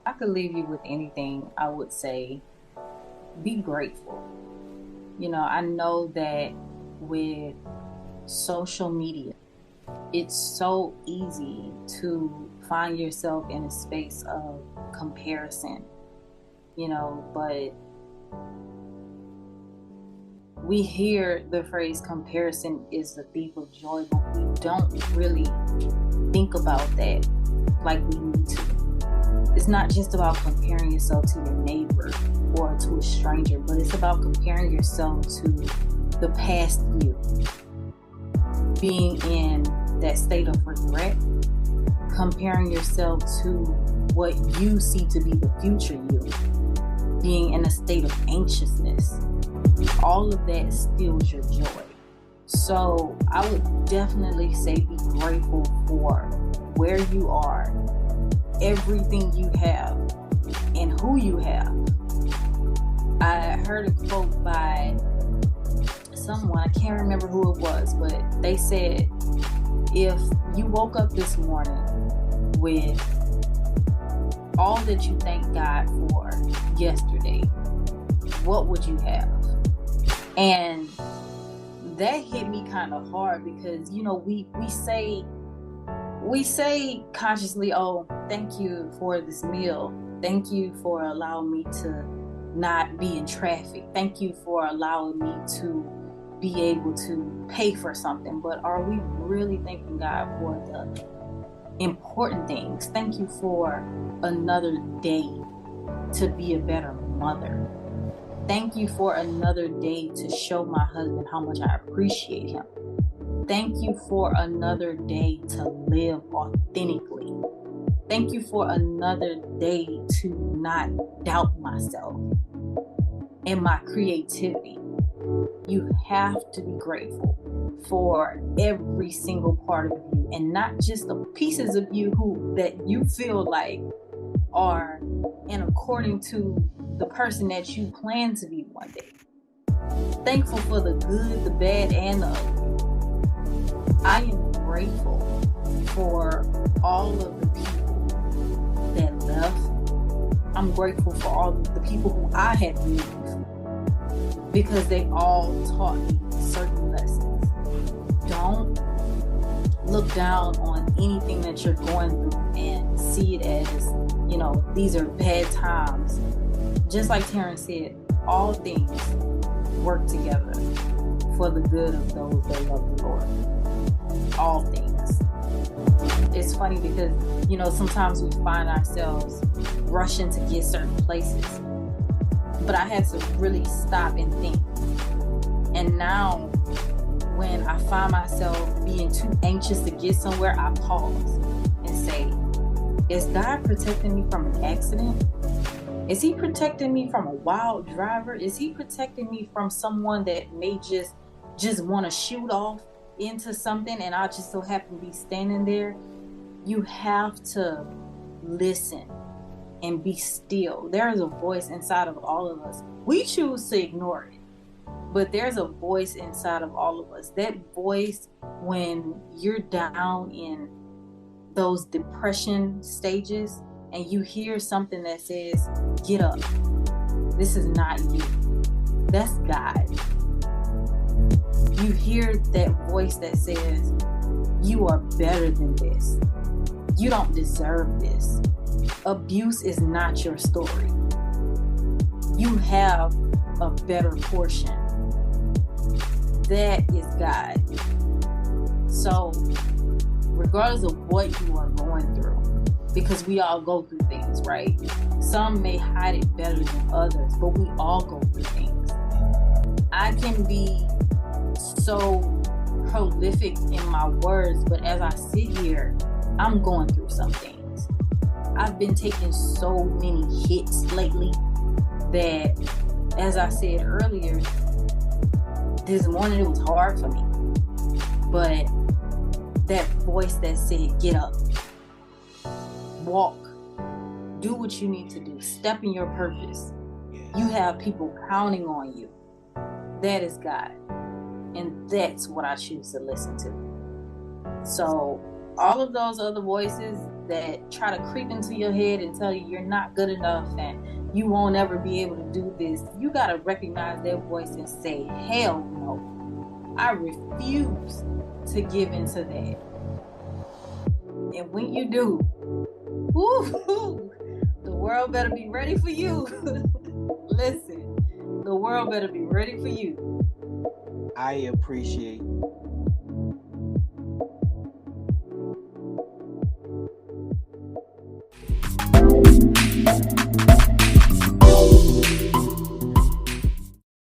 I could leave you with anything, I would say be grateful. I know that with social media, it's so easy to find yourself in a space of comparison, but we hear the phrase comparison is the thief of joy, but we don't really think about that like we need to. It's not just about comparing yourself to your neighbor or to a stranger, but it's about comparing yourself to the past you, being in that state of regret, comparing yourself to what you see to be the future you, being in a state of anxiousness. All of that steals your joy. So I would definitely say be grateful for where you are, everything you have, and who you have. I heard a quote by someone, I can't remember who it was, but they said, if you woke up this morning with all that you thank God for yesterday, what would you have? And that hit me kind of hard because, we say consciously, oh, thank you for this meal. Thank you for allowing me to not be in traffic. Thank you for allowing me to be able to pay for something. But are we really thanking God for the important things? Thank you for another day to be a better mother. Thank you for another day to show my husband how much I appreciate him. Thank you for another day to live authentically. Thank you for another day to not doubt myself and my creativity. You have to be grateful for every single part of you, and not just the pieces of you that you feel like are in according to the person that you plan to be one day. Thankful for the good, the bad, and the ugly. I am grateful for all of the people that left. I'm grateful for all of the people who I had to leave because they all taught me certain lessons. Don't look down on anything that you're going through and see it as, these are bad times. Just like Terrence said, all things work together for the good of those that love the Lord. All things. It's funny because, sometimes we find ourselves rushing to get certain places. But I had to really stop and think. And now, when I find myself being too anxious to get somewhere, I pause and say, is God protecting me from an accident? Is he protecting me from a wild driver? Is he protecting me from someone that may just want to shoot off into something and I just so happen to be standing there? You have to listen and be still. There is a voice inside of all of us. We choose to ignore it, but there's a voice inside of all of us. That voice, when you're down in those depression stages and you hear something that says, get up. This is not you. That's God. You hear that voice that says, you are better than this. You don't deserve this. Abuse is not your story. You have a better portion. That is God. So, regardless of what you are going through, because we all go through things, right? Some may hide it better than others, but we all go through things. I can be so prolific in my words, but as I sit here, I'm going through some things. I've been taking so many hits lately that, as I said earlier, this morning it was hard for me. But that voice that said, get up, walk, do what you need to do, step in your purpose. You have people counting on you. That is God. And that's what I choose to listen to. So all of those other voices, that try to creep into your head and tell you you're not good enough and you won't ever be able to do this, you got to recognize their voice and say, hell no. I refuse to give into that. And when you do, woo, the world better be ready for you. Listen, the world better be ready for you. I appreciate